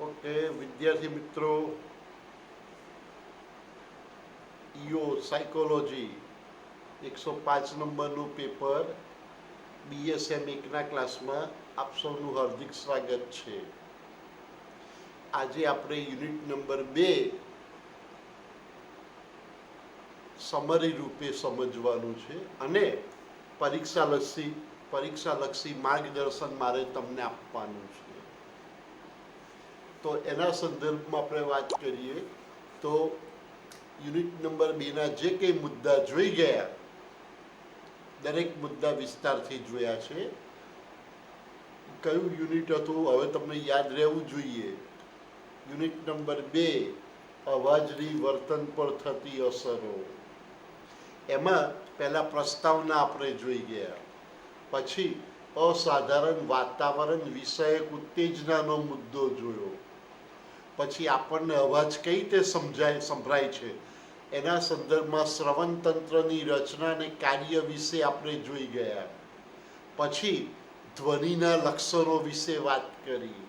Okay વિદ્યાર્થી મિત્રો, EO psychology 105 નંબરનું પેપર BSM 1ના ક્લાસમાં આપ સૌનું હાર્દિક સ્વાગત છે. આજે આપણે યુનિટ નંબર 2 સમરી રૂપે સમજવાનું છે અને પરીક્ષાલક્ષી માર્ગદર્શન મારે તમને આપવાનું છે. તો એના સંદર્ભમાં આપણે વાત કરીએ તો યુનિટ નંબર 2ના જે કંઈ મુદ્દા જોઈ ગયા, દરેક મુદ્દા વિસ્તારથી જોયા છે. કયું યુનિટ હતું હવે તમને યાદ રહેવું જોઈએ. યુનિટ નંબર 2 અવાજની વર્તન પર થતી અસરો. એમાં પહેલા પ્રસ્તાવના આપણે જોઈ ગયા, પછી અસાધારણ વાતાવરણ વિષયક ઉત્તેજનાનો મુદ્દો જોયો, પછી આપણને અવાજ કઈ રીતે સંભળાય છે એના સંદર્ભમાં શ્રવણ તંત્રની રચના અને કાર્ય વિશે આપણે જોઈ ગયા, પછી ધ્વનિના લક્ષણો વિશે વાત કરી,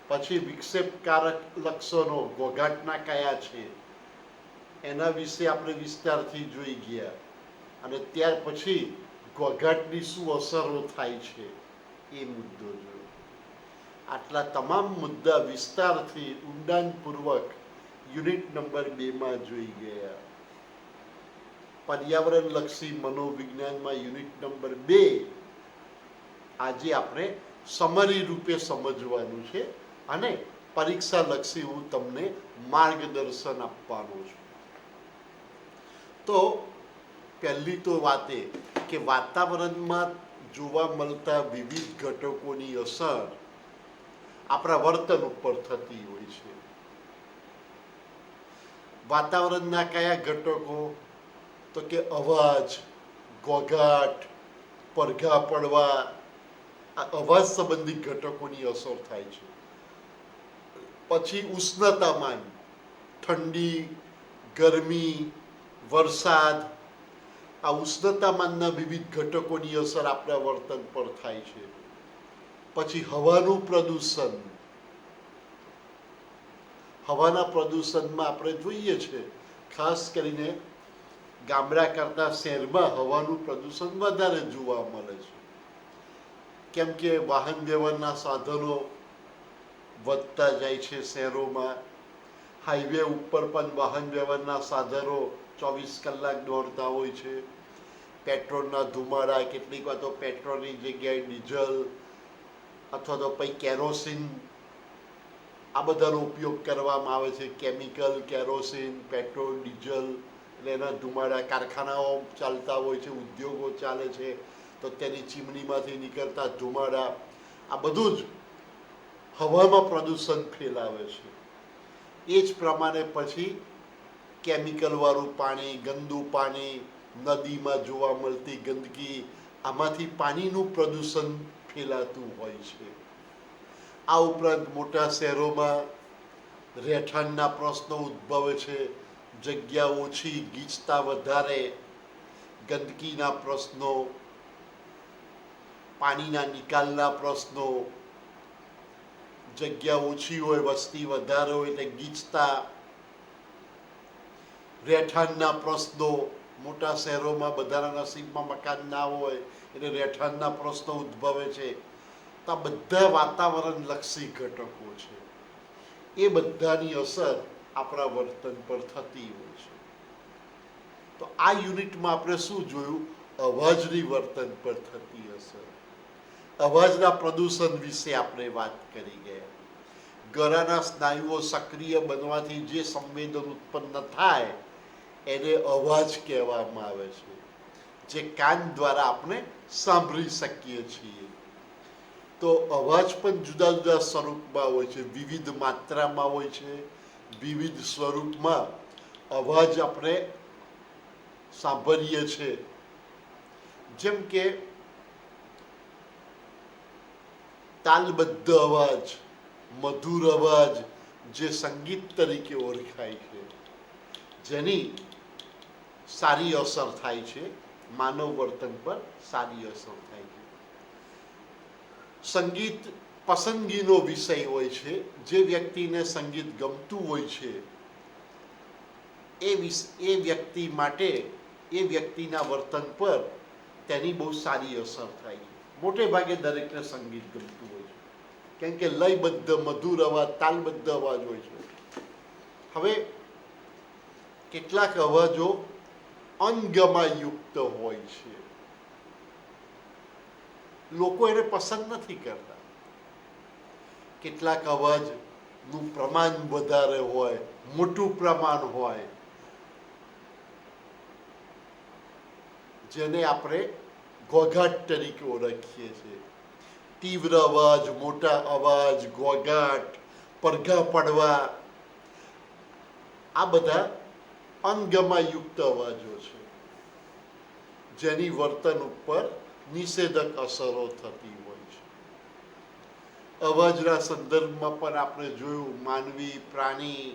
પછી વિક્ષેપકારક લક્ષણો ઘોઘાટના કયા છે એના વિશે આપણે વિસ્તારથી જોઈ ગયા, અને ત્યાર પછી ઘોઘાટની શું અસરો થાય છે એ મુદ્દો જોયો. આટલા તમામ મુદ્દા વિસ્તારથી ઊંડાણપૂર્વક યુનિટ નંબર 2માં જોઈ ગયા. પર્યાવરણલક્ષી મનોવિજ્ઞાનમાં યુનિટ નંબર 2 આજે આપણે સમરી રૂપે સમજવાનું છે અને પરીક્ષાલક્ષી હું તમને માર્ગદર્શન આપવાનું છું. તો પહેલી તો વાત એ કે વાતાવરણમાં જોવા મળતા વિવિધ ઘટકોની અસર આપણા વર્તન ઉપર થતી હોય છે. વાતાવરણના કયા ઘટકો? તો કે અવાજ, ઘોઘાટ, પડઘા પડવા, આ અવાજ સંબંધી ઘટકોની અસર થાય છે. પછી ઉષ્ણતામાન, ઠંડી, ગરમી, વરસાદ, આ ઉષ્ણતામાનના વિવિધ ઘટકોની અસર આપણા વર્તન પર થાય છે. પછી હવાનું પ્રદૂષણ. હવાના પ્રદૂષણમાં આપણે જોઈએ છે ખાસ કરીને ગામડા કરતાં શહેરમાં હવાનું પ્રદૂષણ વધારે જોવા મળે છે, કેમ કે વાહન વ્યવહારના સાધનો વધતા જાય છે શહેરોમાં. હાઈવે ઉપર પણ વાહન વ્યવહારના સાધનો 24 કલાક દોડતા હોય છે. પેટ્રોલના ધુમાડા, કેટલીક વાર તો પેટ્રોલની જગ્યાએ ડીઝલ અથવા તો પછી કેરોસીન, આ બધાનો ઉપયોગ કરવામાં આવે છે. કેમિકલ, કેરોસીન, પેટ્રોલ, ડીઝલ, એટલે એના ધુમાડા. કારખાનાઓ ચાલતા હોય છે, ઉદ્યોગો ચાલે છે, તો તેની ચીમનીમાંથી નીકળતા ધુમાડા, આ બધું જ હવામાં પ્રદૂષણ ફેલાવે છે. એ જ પ્રમાણે પછી કેમિકલવાળું પાણી, ગંદુ પાણી, નદીમાં જોવા મળતી ગંદકી, આમાંથી પાણીનું પ્રદૂષણ ફેલાતું હોય છે. આ ઉપરાંત મોટા શહેરોમાં રહેઠાણના પ્રશ્નો ઉદ્ભવે છે. જગ્યા ઓછી, ગીચતા વધારે, ગંદકીના પ્રશ્નો, પાણીના નિકાલના પ્રશ્નો. જગ્યા ઓછી હોય, વસ્તી વધારે હોય એટલે ગીચતા, રહેઠાણના પ્રશ્નો. મોટા શહેરોમાં બધાના નસીબમાં મકાન ના હોય એટલે રહેઠાણના પ્રશ્નો ઉદ્ભવે છે. તો આ બધા વાતાવરણલક્ષી ઘટકો છે. એ બધાની અસર આપણા વર્તન પર થતી હોય છે. તો આ યુનિટમાં આપણે શું જોયું? અવાજની વર્તન પર થતી અસર. અવાજના પ્રદૂષણ વિશે આપણે વાત કરી ગયા. ગળાના સ્નાયુઓ સક્રિય બનવાથી જે સંવેદન ઉત્પન્ન થાય એને અવાજ કહેવામાં આવે છે, જે કાન દ્વારા આપણે સાંભળી શકીએ છીએ. તો અવાજ પણ જુદા જુદા સ્વરૂપમાં હોય છે, વિવિધ માત્રામાં હોય છે, વિવિધ સ્વરૂપમાં અવાજ આપણે સાંભળીએ છીએ. જેમ કે તાલબદ્ધ અવાજ, મધુર અવાજ, જે સંગીત તરીકે ઓળખાય છે, જેની સારી અસર થાય છે, માનવ વર્તન પર સારી અસર થાય છે. સંગીત પસંદગીનો વિષય હોય છે. જે વ્યક્તિને સંગીત ગમતું હોય છે એ વ્યક્તિ માટે એ વ્યક્તિના વર્તન પર તેની બહુ સારી અસર થાય છે. મોટે ભાગે દરેકને સંગીત ગમતું હોય છે, કેમ કે લયબદ્ધ મધુર અવાજ, તાલબદ્ધ અવાજ હોય છે. હવે કેટલાક અવાજો અણગમાયુક્ત હોય છે, લોકો એને પસંદ નથી કરતા. કેટલાક અવાજનું પ્રમાણ વધારે હોય, મોટું પ્રમાણ હોય, જેને આપણે ઘોઘાટ તરીકે ઓળખીએ છીએ. તીવ્ર અવાજ, મોટા અવાજ, ઘોઘાટ, પડઘા પડવા, આ બધા અણગમાયુક્ત અવાજો છે, જેની વર્તન ઉપર નિષેધક અસરો થતી હોય છે. અવાજના સંદર્ભમાં પણ આપણે જોયું, માનવી, પ્રાણી,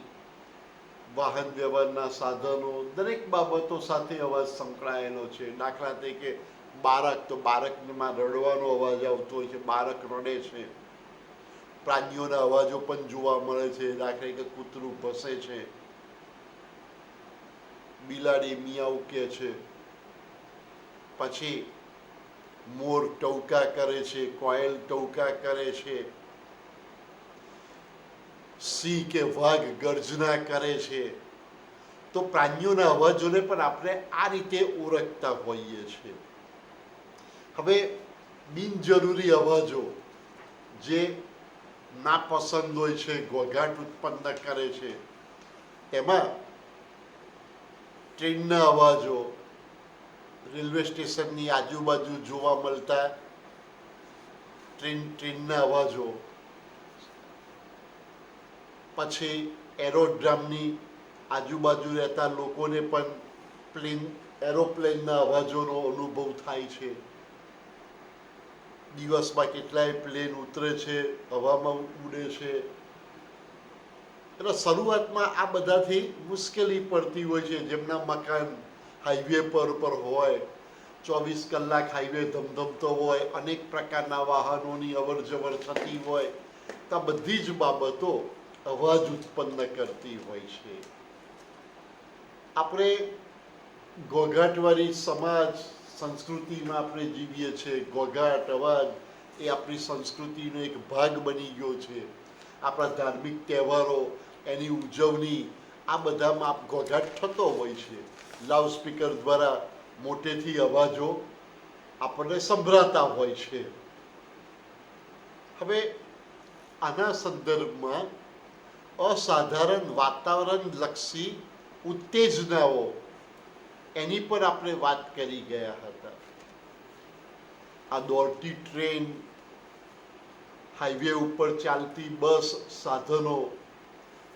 વાહન વ્યવહારના સાધનો, દરેક બાબતો સાથે અવાજ સંકળાયેલો છે. દાખલા તરીકે બાળક, તો બાળકમાં રડવાનો અવાજ આવતો હોય છે, બાળક રડે છે. પ્રાણીઓના અવાજો પણ જોવા મળે છે. દાખલા તરીકે કૂતરું ભસે છે, બિલાડી મિયાઉ કે છે, પછી મોર ટહુકા કરે છે, કોયલ ટહુકા કરે છે, સિંહ કે વાઘ ગર્જના કરે છે. તો પ્રાણીઓના અવાજોને પણ આપણે આ રીતે ઓળખતા હોઈએ છીએ. હવે બિનજરૂરી અવાજો જે નાપસંદ હોય છે, ઘોઘાટ ઉત્પન્ન કરે છે, એમાં ટ્રેનના અવાજો, રેલવે સ્ટેશનની આજુબાજુ જોવા મળતા ટ્રેનના અવાજો, પછી એરોડ્રામની આજુબાજુ રહેતા લોકોને પણ એરોપ્લેનના અવાજોનો અનુભવ થાય છે. દિવસમાં કેટલાય પ્લેન ઉતરે છે, હવામાં ઉડે છે. એટલે શરૂઆતમાં આ બધાથી મુશ્કેલી પડતી હોય છે. જેમના મકાન હાઈવે પર હોય, 24 કલાક હાઈવે ધમધમતો હોય, અનેક પ્રકારના વાહનોની અવર જવર થતી હોય, તો આ બધી જ બાબતો અવાજ ઉત્પન્ન કરતી હોય છે. આપણે ઘોઘાટવાળી સમાજ સંસ્કૃતિમાં આપણે જીવીએ છીએ. ઘોઘાટ, અવાજ એ આપણી સંસ્કૃતિનો એક ભાગ બની ગયો છે. આપણા ધાર્મિક તહેવારો, એની ઉજવણી, આ બધામાં ઘોઘાટ થતો હોય છે. લાઉડસ્પીકર દ્વારા મોટેથી અવાજો આપણને સંભળાતા હોય છે. હવે આના સંદર્ભમાં અસાધારણ વાતાવરણલક્ષી ઉત્તેજનાઓ, એની પર આપણે વાત કરી ગયા હતા. આ દોડતી ટ્રેન, હાઈવે ઉપર ચાલતી બસ, સાધનો,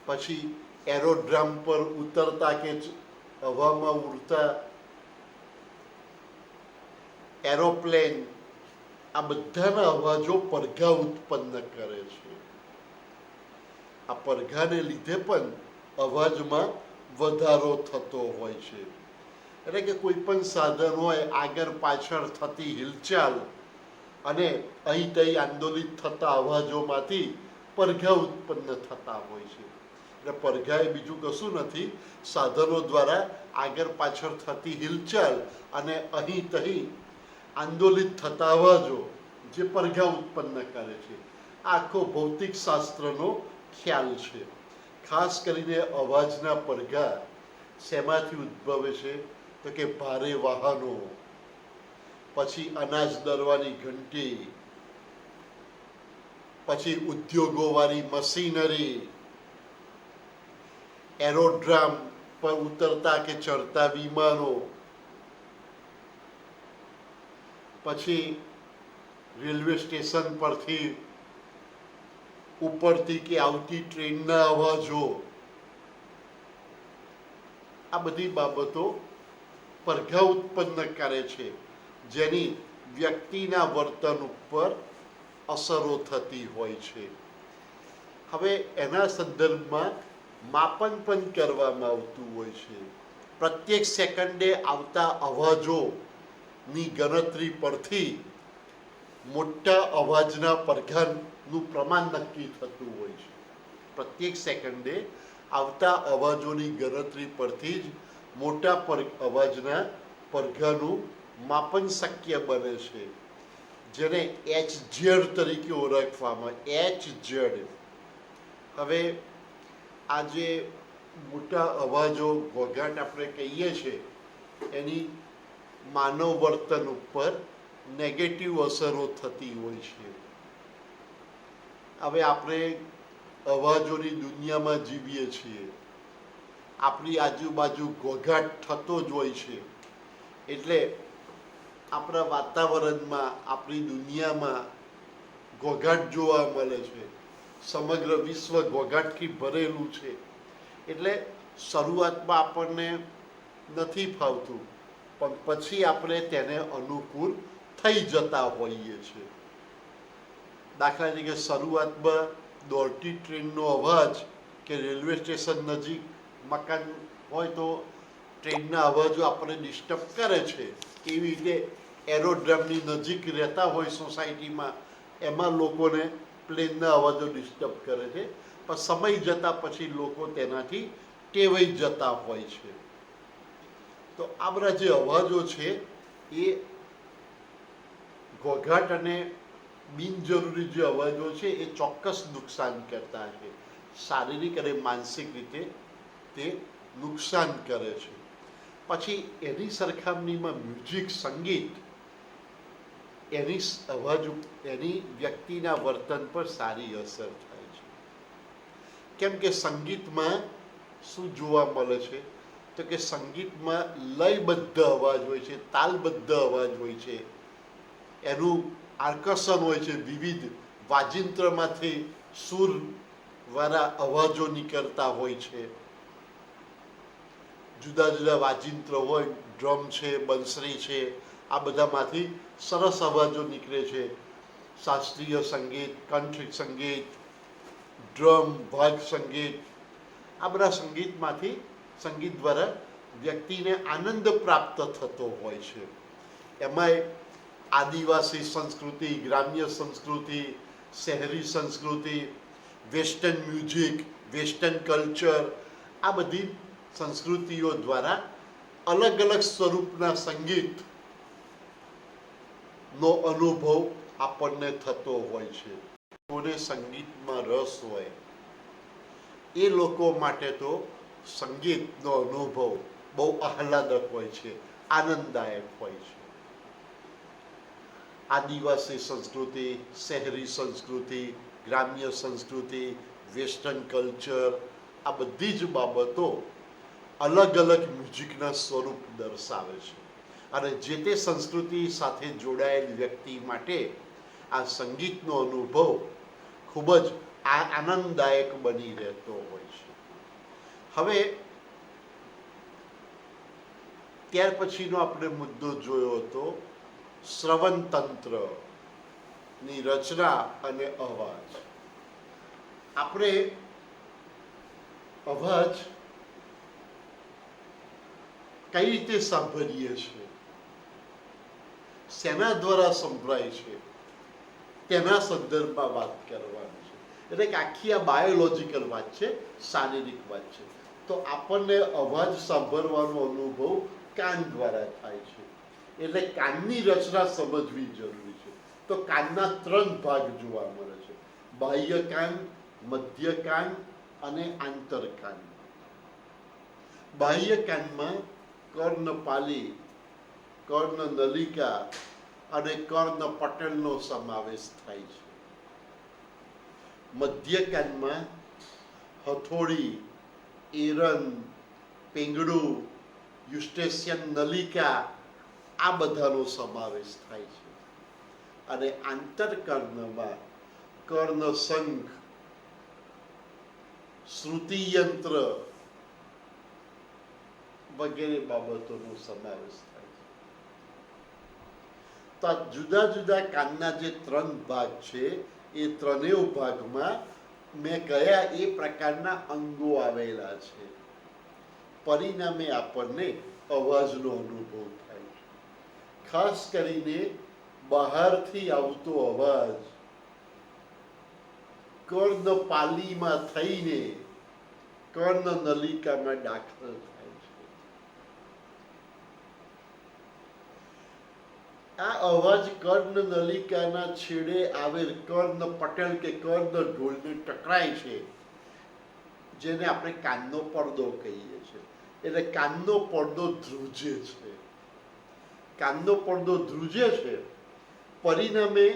પછી એરોડ્રામ પર ઉતરતા કે હવામાં ઉડતા એરોપ્લેન, આ બધાના અવાજો પડઘા ઉત્પન્ન કરે છે. આ પડઘાને લીધે પણ અવાજમાં વધારો થતો હોય છે. એટલે કે કોઈ પણ સાધન હોય, આગળ પાછળ થતી હિલચાલ અને અહીં તહીં આંદોલિત થતા અવાજોમાંથી પડઘા ઉત્પન્ન થતા હોય છે. એટલે પડઘા એ બીજું કશું નથી, સાધનો દ્વારા આગળ પાછળ થતી હિલચાલ અને અહીં તહીં આંદોલિત થતા અવાજો જે પડઘા ઉત્પન્ન કરે છે. આખો ભૌતિક શાસ્ત્રનો ખ્યાલ છે. ખાસ કરીને અવાજના પડઘા શેમાંથી ઉદ્ભવે છે? તો કે ભારે વાહનો, પછી અનાજ દરવાની ઘંટી, પછી ઉદ્યોગોવાળી મશીનરી, એરોડ્રામ પર ઉતરતા કે ચડતા વિમાનો, પછી રેલવે સ્ટેશન પરથી ઉપરથી કે આવતી ટ્રેનના અવાજો, આ બધી બાબતો પડઘા ઉત્પન્ન કરે છે, જેની વ્યક્તિના વર્તન ઉપર અસરો થતી હોય છે. હવે એના સંદર્ભમાં માપન પણ કરવામાં આવતું હોય છે. પ્રત્યેક સેકન્ડે આવતા અવાજોની ગણતરી પરથી મોટા અવાજના પડઘા નું પ્રમાણ નક્કી થતું હોય છે. પ્રત્યેક સેકન્ડે આવતા અવાજોની ગણતરી પરથી જ મોટા અવાજના પડઘાનું માપન શક્ય બને છે, જેને HZ તરીકે ઓળખવામાં. HZ. હવે આ જે મોટા અવાજો ઘોંઘાટ આપણે કહીએ છીએ એની માનવ વર્તન ઉપર નેગેટિવ અસરો થતી હોય છે. હવે આપણે અવાજોની દુનિયામાં જીવીએ છીએ, આપણી આજુબાજુ ઘોંઘાટ થતો જ હોય છે, એટલે આપણા વાતાવરણમાં, આપણી દુનિયામાં ઘોંઘાટ જોવા મળે છે. સમગ્ર વિશ્વ ઘોંઘાટથી ભરેલું છે. એટલે શરૂઆતમાં આપણને નથી ફાવતું, પણ પછી આપણે તેને અનુકૂળ થઈ જતા હોઈએ છીએ. દાખલા તરીકે શરૂઆતમાં દોડતી ટ્રેનનો અવાજ કે રેલવે સ્ટેશન નજીક મકાન હોય તો ટ્રેનના અવાજો આપણને ડિસ્ટર્બ કરે છે. એવી રીતે એરોડ્રમની નજીક રહેતા હોય સોસાયટીમાં, એમાં લોકોને પ્લેનના અવાજો ડિસ્ટર્બ કરે છે. પણ સમય જતાં પછી લોકો તેનાથી ટેવાઈ જતા હોય છે. તો આ બધા જે અવાજો છે એ ઘોંઘાટ અને બિનજરૂરી જે અવાજો છે એ ચોક્કસ નુકસાન કરતા છે. શારીરિક અને માનસિક રીતે તે નુકસાન કરે છે. પછી એની સરખામણીમાં મ્યુઝિક, સંગીત, એની અવાજ, એની વ્યક્તિના વર્તન પર સારી અસર થાય છે. કેમ કે સંગીતમાં શું જોવા મળે છે તો કે સંગીતમાં લયબદ્ધ અવાજ હોય છે, તાલબદ્ધ અવાજ હોય છે, એનું આકર્ષણ હોય છે. વિવિધ વાજિંત્રમાંથી સૂરવાળા અવાજો નીકળતા હોય છે. જુદા જુદા વાજિંત્ર હોય, ડ્રમ છે, બંસરી છે, આ બધામાંથી સરસ અવાજો નીકળે છે. શાસ્ત્રીય સંગીત, કંઠ સંગીત, ડ્રમ, વાઘ સંગીત, આ બધા સંગીત દ્વારા વ્યક્તિને આનંદ પ્રાપ્ત થતો હોય છે. એમાંય આદિવાસી સંસ્કૃતિ, ગ્રામ્ય સંસ્કૃતિ, શહેરી સંસ્કૃતિ, વેસ્ટર્ન મ્યુઝિક, વેસ્ટર્ન કલ્ચર, આ બધી સંસ્કૃતિઓ દ્વારા અલગ અલગ સ્વરૂપના સંગીતનો અનુભવ આપણને થતો હોય છે. કોને સંગીતમાં રસ હોય એ લોકો માટે તો સંગીતનો અનુભવ બહુ આહલાદક હોય છે, આનંદદાયક હોય છે. આદિવાસી સંસ્કૃતિ, શહેરી સંસ્કૃતિ, ગ્રામ્ય સંસ્કૃતિ, વેસ્ટર્ન કલ્ચર, આ બધી જ બાબતો અલગ અલગ મ્યુઝિકના સ્વરૂપ દર્શાવે છે. અને જે તે સંસ્કૃતિ સાથે જોડાયેલ વ્યક્તિ માટે આ સંગીતનો અનુભવ ખૂબ જ આનંદદાયક બની રહેતો હોય છે. હવે ત્યાર પછીનો આપણે મુદ્દો જોયો હતો શ્રવણ તંત્રની રચના અને અવાજ. આપણે અવાજ કઈ રીતે સાંભળીએ છીએ, શેના દ્વારા સંભળાય છે, તેના સંદર્ભમાં વાત કરવાની છે. એટલે કે આખી આ બાયોલોજીકલ વાત છે, શારીરિક વાત છે. તો આપણને અવાજ સાંભળવાનો અનુભવ કાન દ્વારા થાય છે. એટલે કાનની રચના સમજવી જરૂરી છે. તો કાનના 3 ભાગ જોવા મળે છે: બાહ્ય કાન, મધ્ય કાન અને આંતરકાન. બાહ્ય કાનમાં કર્ણપાલી, કર્ણનલિકા અને કર્ણપટલનો સમાવેશ થાય છે. મધ્ય કાનમાં હથોડી, એરન, પીંગળું, યુસ્ટેશિયન નલિકા, આ બધાનો સમાવેશ થાય છે. અને આંતરકર્ણમાં કર્ણશંખ, શ્રુતિયંત્ર વગેરે બાબતોનો સમાવેશ થાય છે. તો આ જુદા જુદા કાનના જે 3 ભાગ છે એ ત્રણેય ભાગમાં મેં કયા એ પ્રકારના અંગો આવેલા છે. પરિણામે આપણને અવાજનો અનુભવ થાય છે. ખાસ કરીને બહારથી આવતો અવાજ કર્ણપાલીમાં થઈને કર્ણનલિકામાં દાખલ થાય છે. આ અવાજ કર્ણનલિકાના છેડે આવેલ કર્ણપટલ કે કર્ણઢોલને ટકરાય છે, જેને આપણે કાનનો પડદો કહીએ છીએ. એટલે કાનનો પડદો ધ્રુજે છે. કાનનો પડદો ધ્રુજે છે, પરિણામે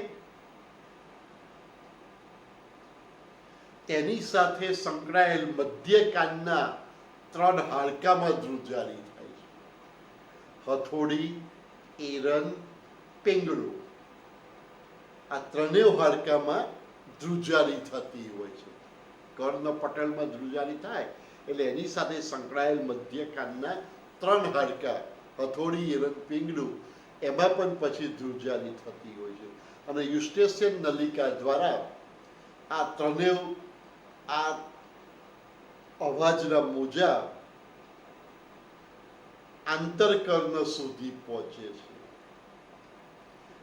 એની સાથે સંકળાયેલ મધ્ય કાનના 3 હાડકામાં ધ્રુજારી થાય છે. હથોડી, એરન, પિંગળું, આ 3 હાડકામાં ધ્રુજારી થતી હોય છે. કર્ણપટલમાં ધ્રુજારી થાય એટલે એની સાથે સંકળાયેલ મધ્ય કાનના 3 હાડકા, હથોડી, એરન, પિંગળું, એમાં પણ પછી ધ્રુજારી થતી હોય છે. અને યુસ્ટેશિયન નલિકા દ્વારા આ 3 આ અવાજના મોજા આંતરકર્ણ સુધી પહોંચે છે.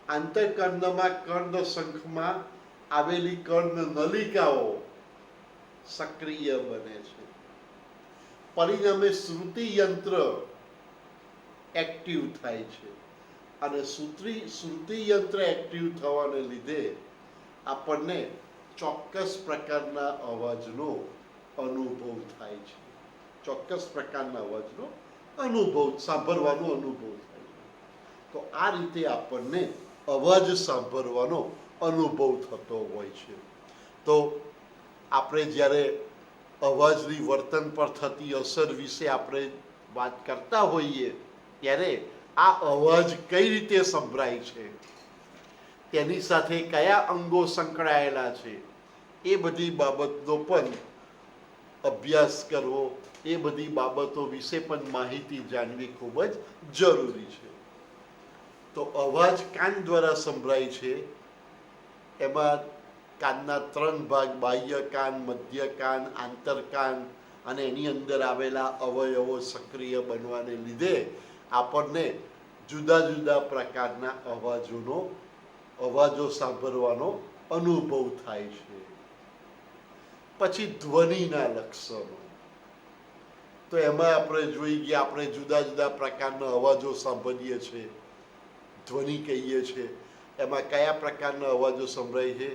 આંતરકર્ણમાં કર્ણશંખમાં આવેલી કર્ણ નલિકાઓ સક્રિય બને છે. પરિણામે શ્રુતિ યંત્ર એક્ટિવ થાય છે. અને શ્રુતિ યંત્ર એક્ટિવ થવાને લીધે આપણને ચોક્કસ પ્રકારના અવાજનો અનુભવ થાય છે. ચોક્કસ પ્રકારના અવાજનો અનુભવ, સાંભળવાનો અનુભવ થાય છે. તો આ રીતે આપણને અવાજ સાંભળવાનો અનુભવ થતો હોય છે. તો આપણે જ્યારે અવાજની વર્તન પર થતી અસર વિશે આપણે વાત કરતા હોઈએ ત્યારે આ અવાજ કઈ રીતે સંભળાય છે, તેની સાથે કયા અંગો સંકળાયેલા છે, એ બધી બાબતનો પણ અભ્યાસ કરવો, એ બધી બાબતો વિશે પણ માહિતી જાણવી ખૂબ જ જરૂરી છે. તો અવાજ કાન દ્વારા સંભળાય છે. એમાં કાનના 3 ભાગ, બાહ્ય કાન, મધ્ય કાન, આંતરકાન, અને એની અંદર આવેલા અવયવો સક્રિય બનવાને લીધે આપણને જુદા જુદા પ્રકારના અવાજો સાંભળવાનો અનુભવ થાય છે. પછી ધ્વનિના લક્ષણો. તો એમાં આપણે જોઈ ગયા, આપણે જુદા જુદા પ્રકારના અવાજો સાંભળીએ છીએ, ધ્વનિ કહીએ છીએ. એમાં કયા પ્રકારના અવાજો સંભળાય છે?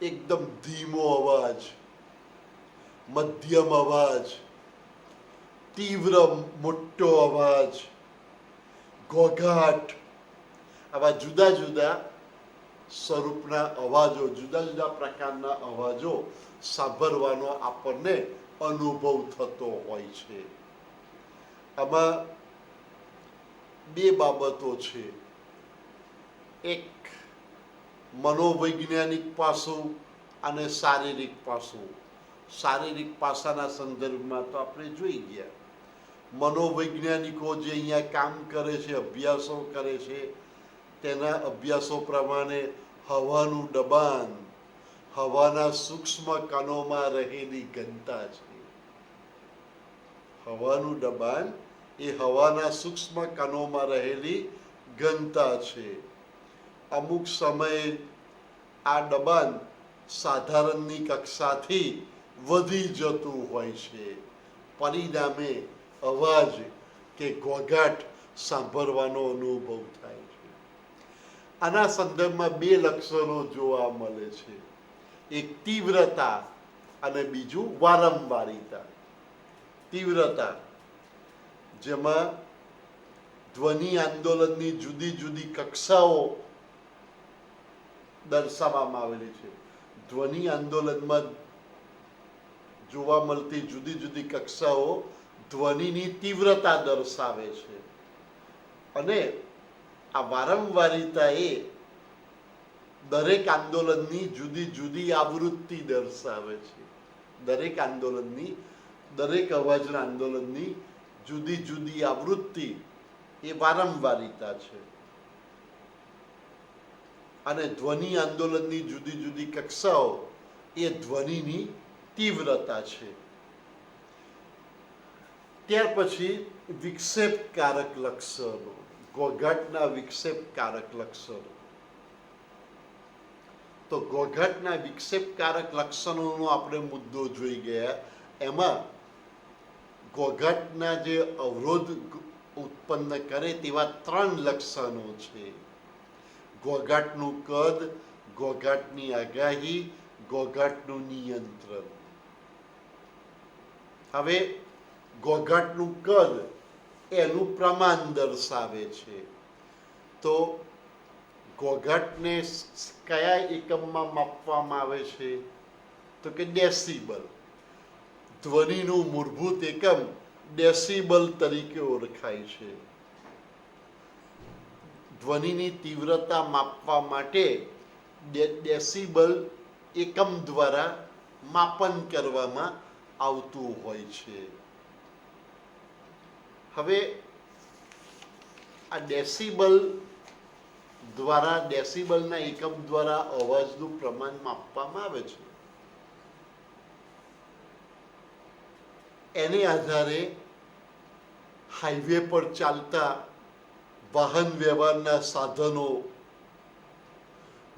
એકદમ ધીમો અવાજ, મધ્યમ અવાજ, તીવ્ર મોટો અવાજ, ઘોઘાટ, આવા જુદા જુદા સ્વરૂપના અવાજો, જુદા જુદા પ્રકારના અવાજો સાંભળવાનો આપણને અનુભવ થતો હોય છે. આમાં 2 બાબતો છે. એક મનોવૈજ્ઞાનિક પાસું અને શારીરિક પાસું. શારીરિક પાસાના સંદર્ભમાં તો આપણે જોઈ ગયા. મનોવૈજ્ઞાનિકો જે અહીંયા કામ કરે છે, અભ્યાસો કરે છે, તેના અભ્યાસો પ્રમાણે હવાનું દબાણ, હવાના સૂક્ષ્મ કણોમાં રહેલી ઘનતા છે. હવાનું દબાણ એ હવાના સૂક્ષ્મ કણોમાં રહેલી ઘનતા છે. અમુક સમયે આ દબાણ સાધારણની કક્ષાથી વધી જતું હોય છે. પરિણામે અવાજ કે ઘોઘાટ સાંભળવાનો અનુભવ થાય છે. આના સંદર્ભમાં 2 લક્ષણો જોવા મળે છે. એક તીવ્રતા અને બીજું વારંવારિતા. તીવ્રતા, જેમાં ધ્વનિ આંદોલનની જુદી જુદી કક્ષાઓ દર્શાવવામાં આવેલી છે. ધ્વનિ આંદોલનમાં જોવા મળતી જુદી જુદી કક્ષાઓ ધ્વનિની તીવ્રતા દર્શાવે છે. અને આ વારંવારિતા એ દરેક આંદોલનની જુદી જુદી આવૃત્તિ દર્શાવે છે. દરેક આંદોલનની, દરેક અવાજના આંદોલનની જુદી જુદી આવૃત્તિ એ વારંવારિતા છે. અને ધ્વનિ આંદોલનની જુદી જુદી કક્ષાઓ એ ધ્વનિની તીવ્રતા છે. ત્યાર પછી વિક્ષેપકારક લક્ષણો, ઘોઘાટના વિક્ષેપકારક લક્ષણો. તો ઘોંઘાટના વિક્ષેપકારક લક્ષણોનો આપણે મુદ્દો જોઈ ગયા. એમાં ઘોંઘાટના જે અવરોધ ઉત્પન્ન કરે તેવા 3 લક્ષણો છે: ઘોંઘાટનું કદ, ઘોંઘાટની આગાહી, ઘોંઘાટનું નિયંત્રણ. હવે ઘોંઘાટનું કદ એનું પ્રમાણ દર્શાવે છે. તો ઘોંઘાટને કયા એકમમાં માપવામાં આવે છે? તો કે ડેસિબલ. ધ્વનિનું મૂળભૂત એકમ ડેસિબલ તરીકે ઓળખાય છે. ધ્વનિની તીવ્રતા માપવા માટે ડેસિબલ એકમ દ્વારા માપન કરવામાં આવતું હોય છે. હવે આ ડેસિબલ દ્વારા, ડેસિબલના એકમ દ્વારા અવાજનું પ્રમાણ માપવામાં આવે છે. એને આધારે હાઈવે પર ચાલતા વાહન વ્યવહારના સાધનો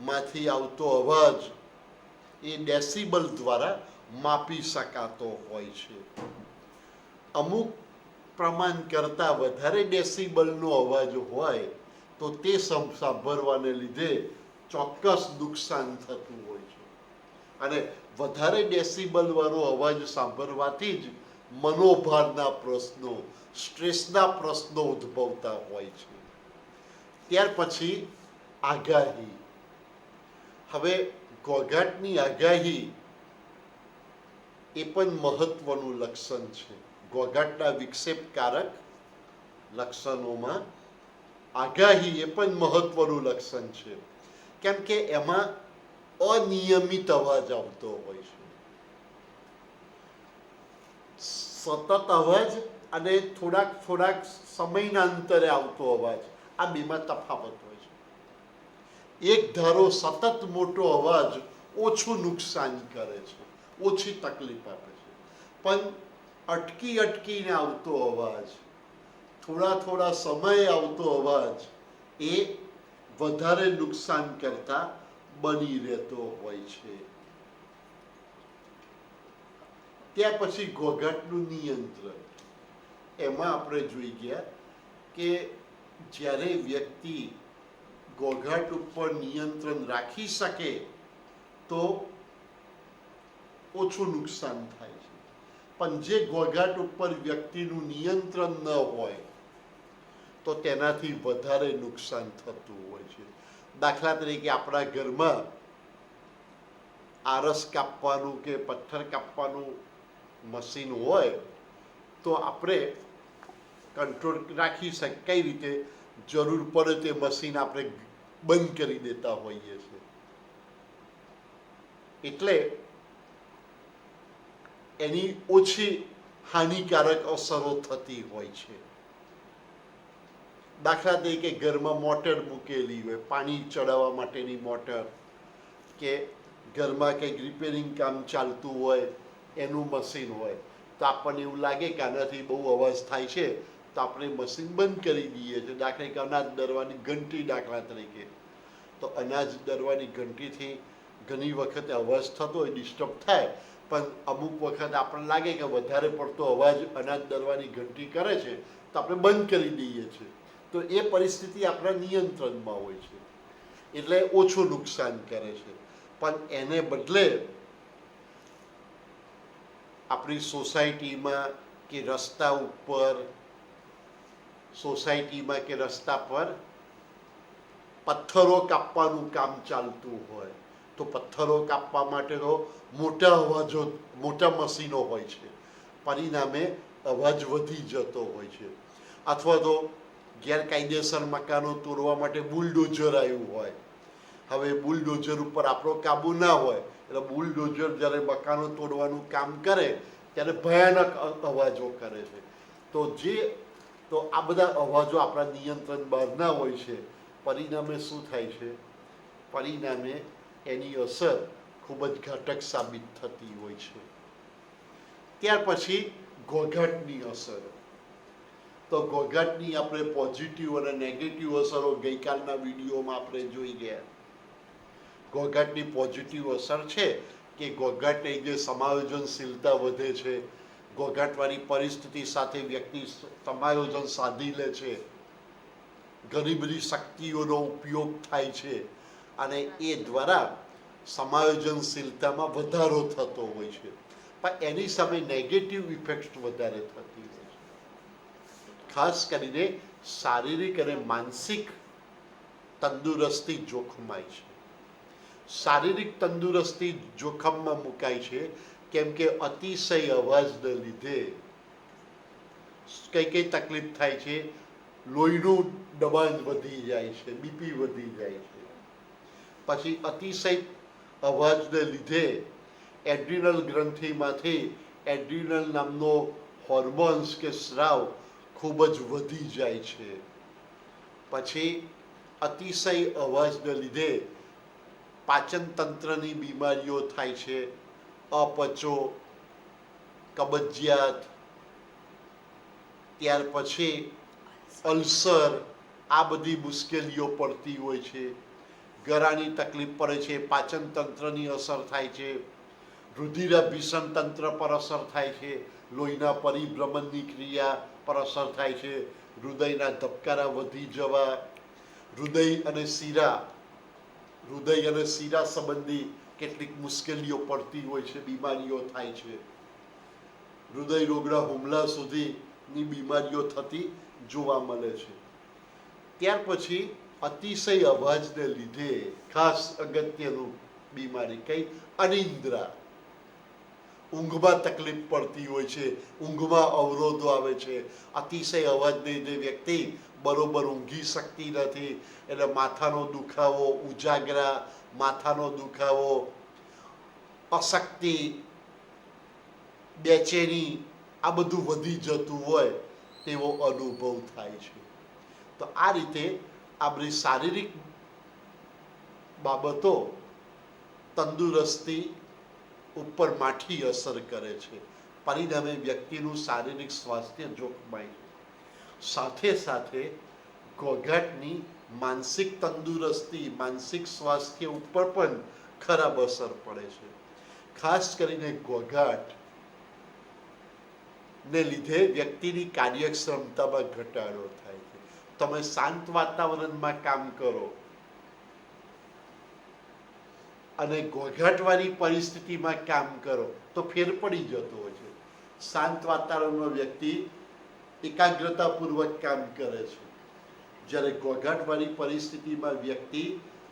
માંથી આવતો અવાજ એ ડેસિબલ દ્વારા માપી શકાતો હોય છે. અમુક પ્રમાણ કરતાં વધારે ડેસિબલનો અવાજ હોય તો તે સાંભળવાને લીધે ચોક્કસ નુકસાન થતું હોય છે. અને વધારે ડેસિબલ વાળો અવાજ સાંભળવાથી જ મનોભારના પ્રશ્નો, સ્ટ્રેસના પ્રશ્નો ઉદ્ભવતા હોય છે. ત્યાર પછી આગાહી. હવે ઘોંઘાટની આગાહી એ પણ મહત્વનું લક્ષણ છે. ઘોંઘાટના વિક્ષેપકારક લક્ષણોમાં આગાહી એ પણ મહત્વનું લક્ષણ છે. કેમ કે એમાં અનિયમિત અવાજ આવતો હોય છે. સતત અવાજ અને થોડાક સમયના અંતરે આવતો અવાજ, આ બેમાં તફાવત હોય છે. એક ધારો સતત મોટો અવાજ ઓછું નુકસાન કરે છે, ઓછી તકલીફ આપે છે. પણ અટકીને આવતો અવાજ, થોડા સમયે આવતો અવાજ એ વધારે નુકસાન કરતા બની રહેતો હોય છે. ત્યાર પછી ઘોંઘાટનું નિયંત્રણ. એમાં આપણે જોઈ ગયા કે જ્યારે વ્યક્તિ ઘોંઘાટ ઉપર નિયંત્રણ રાખી શકે તો ઓછું નુકસાન થાય છે. પણ જે ઘોંઘાટ ઉપર વ્યક્તિનું નિયંત્રણ ન હોય તો તેનાથી વધારે નુકસાન થતું હોય છે. દાખલા તરીકે આપણા ઘરમાં આરસ કાપવાનું કે પથ્થર કાપવાનું મશીન હોય તો આપણે કંટ્રોલ રાખી શકીએ. કઈ રીતે? જરૂર પડે તે મશીન આપણે બંધ કરી દેતા હોઈએ છીએ. એટલે એની ઓછી હાનિકારક અસરો થતી હોય છે. દાખલા તરીકે ઘરમાં મોટર મૂકેલી હોય, પાણી ચડાવવા માટેની મોટર, કે ઘરમાં કંઈક રિપેરિંગ કામ ચાલતું હોય એનું મશીન હોય, તો આપણને એવું લાગે કે આનાથી બહુ અવાજ થાય છે તો આપણે મશીન બંધ કરી દઈએ છીએ. દાખલા કે અનાજ દરવાની ઘંટી, દાખલા તરીકે, તો અનાજ દરવાની ઘંટીથી ઘણી વખતે અવાજ થતો હોય, ડિસ્ટર્બ થાય. પણ અમુક વખત આપણને લાગે કે વધારે પડતો અવાજ અનાજ દરવાની ઘંટી કરે છે તો આપણે બંધ કરી દઈએ છીએ. તો એ પરિસ્થિતિ આપણા નિયંત્રણમાં હોય છે, એટલે ઓછું નુકસાન કરે છે. પણ એને બદલે આપણી સોસાયટીમાં કે રસ્તા ઉપર, સોસાયટીમાં કે રસ્તા પર પથ્થરો કાપવાનું કામ ચાલતું હોય તો પથ્થરો કાપવા માટે તો મોટા મશીનો હોય છે. પરિણામે અવાજ વધી જતો હોય છે. અથવા તો ગેરકાયદેસર મકાનો તોડવા માટે બુલડોઝર આવ્યું હોય. હવે બુલડોઝર ઉપર આપણો કાબુ ના હોય એટલે બુલડોઝર જ્યારે મકાનો તોડવાનું કામ કરે ત્યારે ભયાનક અવાજો કરે છે. તો આ બધા અવાજો આપણા નિયંત્રણ બહારના હોય છે. પરિણામે શું થાય છે? પરિણામે એની અસર ખૂબ જ ઘાતક સાબિત થતી હોય છે. ત્યાર પછી ઘોંઘાટની અસર. તો ઘોંઘાટની આપણે પોઝિટિવ અને નેગેટિવ અસરો ગઈકાલના વિડીયોમાં આપણે જોઈ ગયા. ઘોંઘાટની પોઝિટિવ અસર છે કે ઘોંઘાટને જે સમાયોજનશીલતા વધે છે, ઘોંઘાટવાળી પરિસ્થિતિ સાથે વ્યક્તિ સમાયોજન સાધી લે છે, ઘણી બધી શક્તિઓનો ઉપયોગ થાય છે અને એ દ્વારા સમાયોજનશીલતામાં વધારો થતો હોય છે. પણ એની સામે નેગેટિવ ઇફેક્ટ વધારે થતી હોય છે. ખાસ કરીને શારીરિક અને માનસિક તંદુરસ્તી જોખમાય છે. શારીરિક તંદુરસ્તી જોખમમાં મુકાય છે કેમ કે અતિશય અવાજને લીધે કઈ કઈ તકલીફ થાય છે. લોહીનું દબાણ વધી જાય છે, બીપી વધી જાય છે. પછી અતિશય અવાજને લીધે એડ્રિનલ ગ્રંથિમાંથી એડ્રિનલ નામનો હોર્મોન્સ કે સ્રાવ ખૂબ જ વધી જાય છે. પછી અતિશય અવાજને લીધે પાચન તંત્રની બીમારીઓ થાય છે, અપચો, કબજિયાત, ત્યાર પછી અલ્સર, આ બધી મુશ્કેલીઓ પડતી હોય છે. ગળાની તકલીફ પડે છે, પાચન તંત્રની અસર થાય છે, રુધિરાભિસરણ તંત્ર પર અસર થાય છે, લોહીના પરિભ્રમણની ક્રિયા પર અસર થાય છે, હૃદયના ધબકારા વધી જવા, હૃદય અને શીરા સંબંધી કેટલીક મુશ્કેલીઓ પડતી હોય છે, બીમારીઓ થાય છે. હૃદય રોગના હુમલા સુધીની બીમારીઓ થતી જોવા મળે છે. ત્યાર પછી અતિશય અવાજને લીધે ખાસ અગત્યનું બીમારી કઈ અનિદ્રા, ઊંઘમાં તકલીફ પડતી હોય છે, ઊંઘમાં અવરોધો આવે છે. અતિશય અવાજને લીધે વ્યક્તિ બરોબર ઊંઘી શકતી નથી, એટલે માથાનો દુખાવો, ઉજાગરા, માથાનો દુખાવો, અશક્તિ, બેચેની, આ બધું વધી જતું હોય તેવો અનુભવ થાય છે. તો આ રીતે આ બધી શારીરિક બાબતો તંદુરસ્તી ઉપર માઠી અસર કરે છે. પરિણામે વ્યક્તિનું શારીરિક સ્વાસ્થ્ય જોખમાય છે. સાથે સાથે ઘોંઘાટની માનસિક તંદુરસ્તી, માનસિક સ્વાસ્થ્ય ઉપર પણ ખરાબ અસર પડે છે. ખાસ કરીને ઘોંઘાટ ને લીધે વ્યક્તિની કાર્યક્ષમતામાં ઘટાડો થાય છે. તમે શાંત વાતાવરણમાં કામ કરો અને ઘોંઘાટવાળી પરિસ્થિતિમાં કામ કરો તો ફેર પડી જતો હોય છે. શાંત વાતાવરણમાં વ્યક્તિ એકાગ્રતાપૂર્વક કામ કરે છે, જ્યારે ઘોંઘાટવાળી પરિસ્થિતિમાં વ્યક્તિ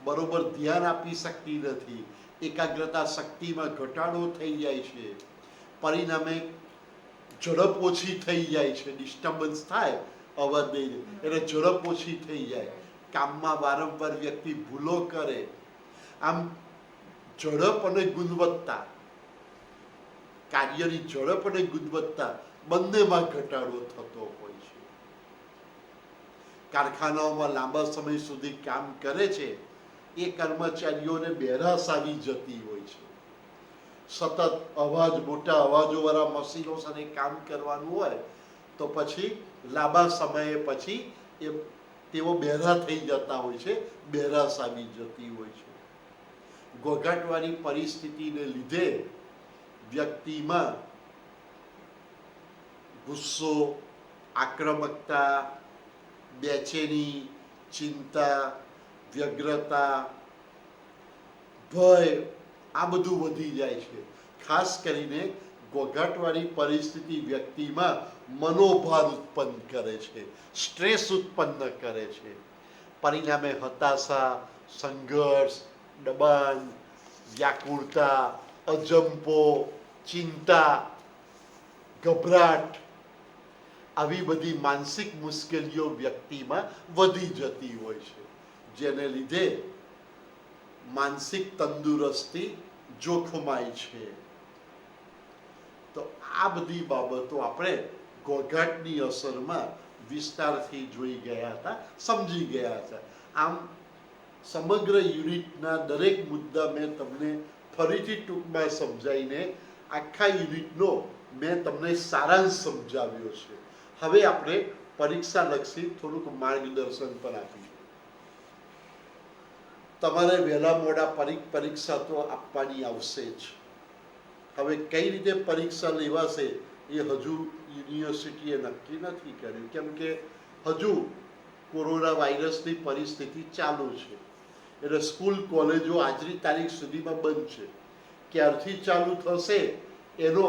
બરોબર ધ્યાન આપી શકતી નથી, એકાગ્રતા શક્તિમાં ઘટાડો થઈ જાય છે. પરિણામે ઝડપ ઓછી થઈ જાય છે, ડિસ્ટર્બન્સ થાય અવાજ નહીં એટલે ઝડપ ઓછી થઈ જાય, કામમાં વારંવાર વ્યક્તિ ભૂલો કરે. આમ ઝડપ અને ગુણવત્તા, કાર્યની ઝડપ અને ગુણવત્તા બંનેમાં ઘટાડો થતો હોય છે. કારખાનાઓમાં લાંબા સમય સુધી કામ કરે છે એ કર્મચારીઓને બહેરાશ આવી જતી હોય છે. સતત અવાજ, મોટા અવાજોવાળા મશીનો સાથે કામ કરવાનું હોય તો પછી લાંબા સમયે પછી તેઓ બહેરા થઈ જતા હોય છે, બહેરાશ આવી જતી હોય છે. ઘોંઘાટવાળી પરિસ્થિતિને લીધે વ્યક્તિમાં ગુસ્સો, આક્રમકતા, બેચેની, ચિંતા, વ્યગ્રતા, ભય, આ બધું વધી જાય છે. ખાસ કરીને ઘોંઘાટવાળી પરિસ્થિતિ વ્યક્તિમાં મનોભાર ઉત્પન્ન કરે છે, સ્ટ્રેસ ઉત્પન્ન કરે છે. પરિણામે હતાશા, સંઘર્ષ, દબાણ, વ્યાકુળતા, અજંપો, ચિંતા, ગભરાટ, આવી બધી માનસિક મુશ્કેલીઓ વ્યક્તિમાં વધી જતી હોય છે, જેને લીધે માનસિક તંદુરસ્તી જોખમાય છે. તો આ બધી બાબતો આપણે ઘોંઘાટની અસરમાં વિસ્તારથી જોઈ ગયા હતા, સમજી ગયા હતા. આમ સમગ્ર યુનિટના દરેક મુદ્દા મેં તમને ફરીથી ટૂંકમાં સમજાવીને આખા યુનિટનો મેં તમને સારાંશ સમજાવ્યો છે. હવે આપણે પરીક્ષાલક્ષી થોડુંક માર્ગદર્શન પણ આપીશું. તમારે વહેલા મોડા પરીક્ષા તો આપવાની આવશે જ. હવે કઈ રીતે પરીક્ષા લેવાશે એ હજુ યુનિવર્સિટીએ નક્કી નથી કર્યું, કેમ કે હજુ કોરોના વાયરસની પરિસ્થિતિ ચાલુ છે. એટલે સ્કૂલ કોલેજો આજની તારીખ સુધીમાં બંધ છે. ક્યારથી ચાલુ થશે એનો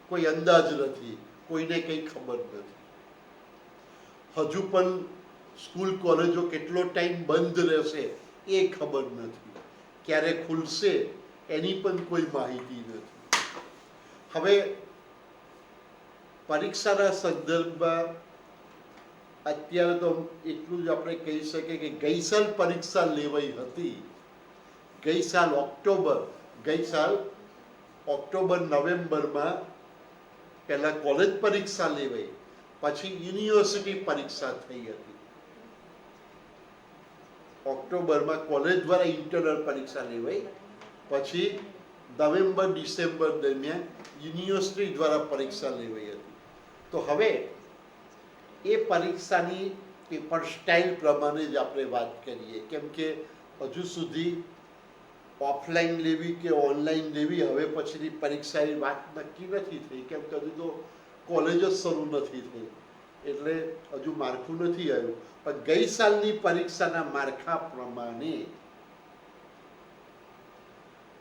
કોઈ અંદાજ નથી, કોઈને કંઈ ખબર નથી. હજુ પણ સ્કૂલ કોલેજો કેટલો ટાઈમ બંધ રહેશે એ ખબર નથી, ક્યારે ખુલશે એની પણ કોઈ માહિતી નથી. હવે પરીક્ષાના સંદર્ભમાં અત્યારે તો એટલું જ આપણે કહી શકીએ કે ગઈ સાલ પરીક્ષા લેવાઈ હતી. ગઈ સાલ ઓક્ટોબર નવેમ્બરમાં પહેલા કોલેજ પરીક્ષા લેવાઈ, પછી યુનિવર્સિટી પરીક્ષા થઈ હતી. ઓક્ટોબરમાં કોલેજ દ્વારા ઇન્ટરનલ પરીક્ષા લેવાઈ, પછી નવેમ્બર ડિસેમ્બર દરમિયાન યુનિવર્સિટી દ્વારા પરીક્ષા લેવાઈ હતી. તો હવે એ પરીક્ષાની પેપર સ્ટાઇલ પ્રમાણે જ આપણે વાત કરીએ, કેમ કે હજુ સુધી ઓફલાઈન લેવી કે ઓનલાઈન લેવી હવે પછીની પરીક્ષાની વાત નક્કી નથી થઈ, કેમ કે હજુ તો કોલેજ જ શરૂ નથી થઈ, એટલે હજુ માળખું નથી આવ્યું. પણ ગઈ સાલની પરીક્ષાના માળખા પ્રમાણે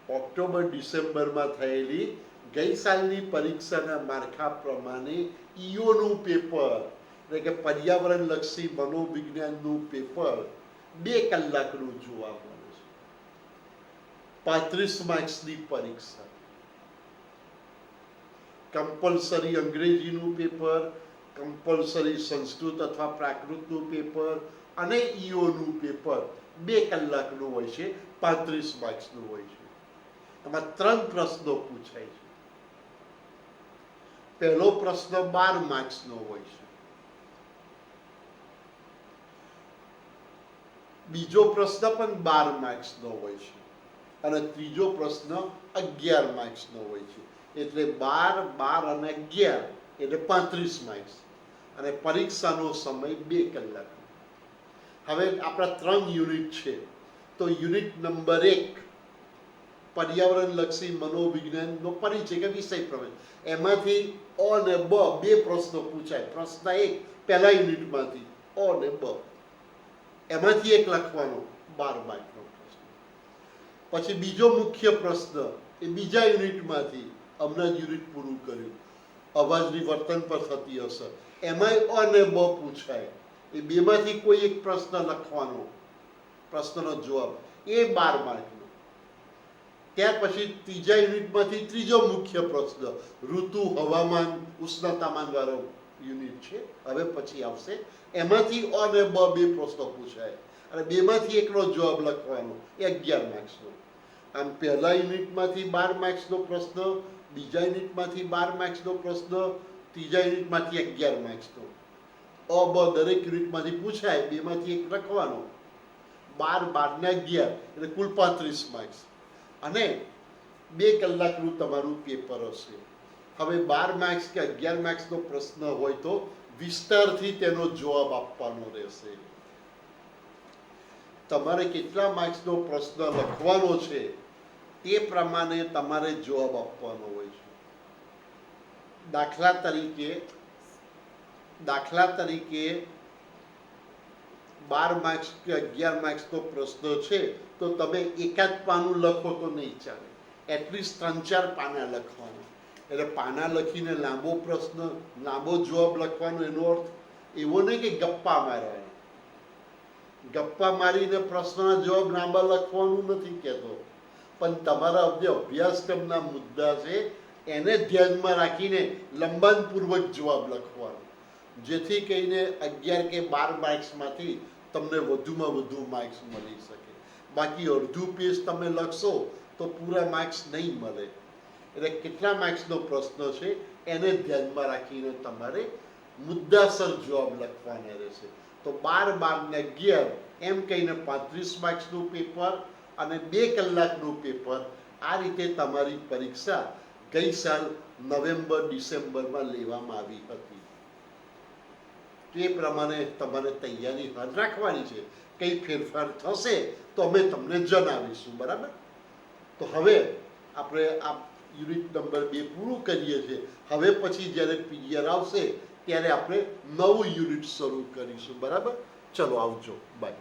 ઓક્ટોબર ડિસેમ્બરમાં થયેલી ગઈ સાલની પરીક્ષાના માળખા પ્રમાણે ઈઓનું પેપર એટલે કે પર્યાવરણલક્ષી મનોવિજ્ઞાનનું પેપર 2 કલાકનું જોવા મળે છે. 35 માર્ક્સની પરીક્ષા, કમ્પલસરી અંગ્રેજીનું પેપર, કમ્પલસરી સંસ્કૃત અથવા પ્રાકૃતનું પેપર અને ઈઓનું પેપર 2 કલાકનું હોય છે, 35 માર્ક્સનું હોય છે. એમાં 3 પ્રશ્નો પૂછાય છે. પહેલો પ્રશ્ન 12 માર્ક્સનો હોય છે, બીજો પ્રશ્ન પણ 12 માર્ક્સનો હોય છે અને ત્રીજો પ્રશ્ન 11 માર્ક્સનો હોય છે. એટલે 12, 12 અને 11 એટલે 35 માર્ક્સ અને પરીક્ષાનો સમય 2 કલાક. હવે આપણા 3 યુનિટ છે, તો યુનિટ નંબર 1 પર્યાવરણલક્ષી મનોવિજ્ઞાનનો પરિચય કે વિષય પ્રમાણે એમાંથી અ અને બ 2 પ્રશ્નો પૂછાય. પ્રશ્ન 1 પહેલા યુનિટમાંથી અ અને બ, એમાંથી એક લખવાનો 12 માર્કનો પ્રશ્ન. પછી બીજો મુખ્ય પ્રશ્ન એ બીજા યુનિટમાંથી, હમણાં જ યુનિટ પૂરું કર્યું, અવાજની વર્તન પર થતી અસર, એમાંય અ અને બ પૂછાય. એ બેમાંથી કોઈ એક પ્રશ્ન લખવાનો, પ્રશ્નનો જવાબ, એ 12 માર્કનો. ત્યાર પછી ત્રીજા યુનિટમાંથી ત્રીજો મુખ્ય પ્રશ્ન, ઋતુ, હવામાન, ઉષ્ણતામાન વાળો યુનિટ છે, હવે પછી આવશે. એમાંથી અ અને બ 2 પ્રશ્નો પૂછાય અને બેમાંથી એકનો જવાબ લખવાનો, એ 11 માર્ક્સનો. આમ પહેલા યુનિટમાંથી 12 માર્ક્સનો પ્રશ્ન, બીજા યુનિટમાંથી 12 માર્ક્સનો પ્રશ્ન, ત્રીજા યુનિટમાંથી 11 માર્ક્સનો. અ બ દરેક યુનિટમાંથી પૂછાય, બેમાંથી એક લખવાનો, 12, 12 ને 11 એટલે કુલ 35 માર્ક્સ અને 2 કલાકનું તમારું પેપર હશે. હવે 12 માર્ક્સ કે 11 માર્ક્સનો પ્રશ્ન હોય તો વિસ્તારથી તેનો જવાબ આપવાનો રહેશે. તમારે કેટલા માર્ક્સનો પ્રશ્ન લખવાનો છે તે પ્રમાણે તમારે જવાબ આપવાનો હોય છે. દાખલા તરીકે 12 માર્ક્સ કે 11 માર્ક્સનો પ્રશ્ન છે તો તમે એકાદ પાનું લખો તો નહીં ચાલે, એટલીસ્ટ 3-4 પાના લખવાના. એટલે પાના લખીને લાંબો પ્રશ્ન, લાંબો જવાબ લખવાનો, એનો અર્થ એવો નહીં કે ગપ્પા મારવાનો. ગપ્પા મારીને પ્રશ્નના જવાબ લાંબા લખવાનું નથી કહેતો, પણ તમારા જે અભ્યાસક્રમના મુદ્દા છે એને ધ્યાનમાં રાખીને લંબાણપૂર્વક જવાબ લખવાનો, જેથી કરીને 11 કે 12 માર્ક્સમાંથી તમને વધુમાં વધુ માર્ક્સ મળી શકે. બાકી અડધું પેજ તમે લખશો તો પૂરા માર્ક્સ નહીં મળે. એટલે કેટલા માર્ક્સનો પ્રશ્ન છે એને ધ્યાનમાં રાખીને તમારે મુદ્દાસર જવાબ લખવાના રહેશે. તો 12, 12 ને 11 એમ કહીને 35 માર્ક્સનું પેપર અને 2 કલાકનું પેપર. આ રીતે તમારી પરીક્ષા ગઈ સાલ નવેમ્બર ડિસેમ્બરમાં લેવામાં આવી હતી. તે પ્રમાણે તમારે તૈયારી હાથ રાખવાની છે. કંઈ ફેરફાર થશે તો અમે તમને જણાવીશું. બરાબર? તો હવે આપણે આ યુનિટ નંબર 2 પૂરું કરીએ છીએ. હવે પછી જ્યારે પીરિયડ આવશે ત્યારે આપણે નવું યુનિટ શરૂ કરીશું. બરાબર? ચલો આવજો. બાય.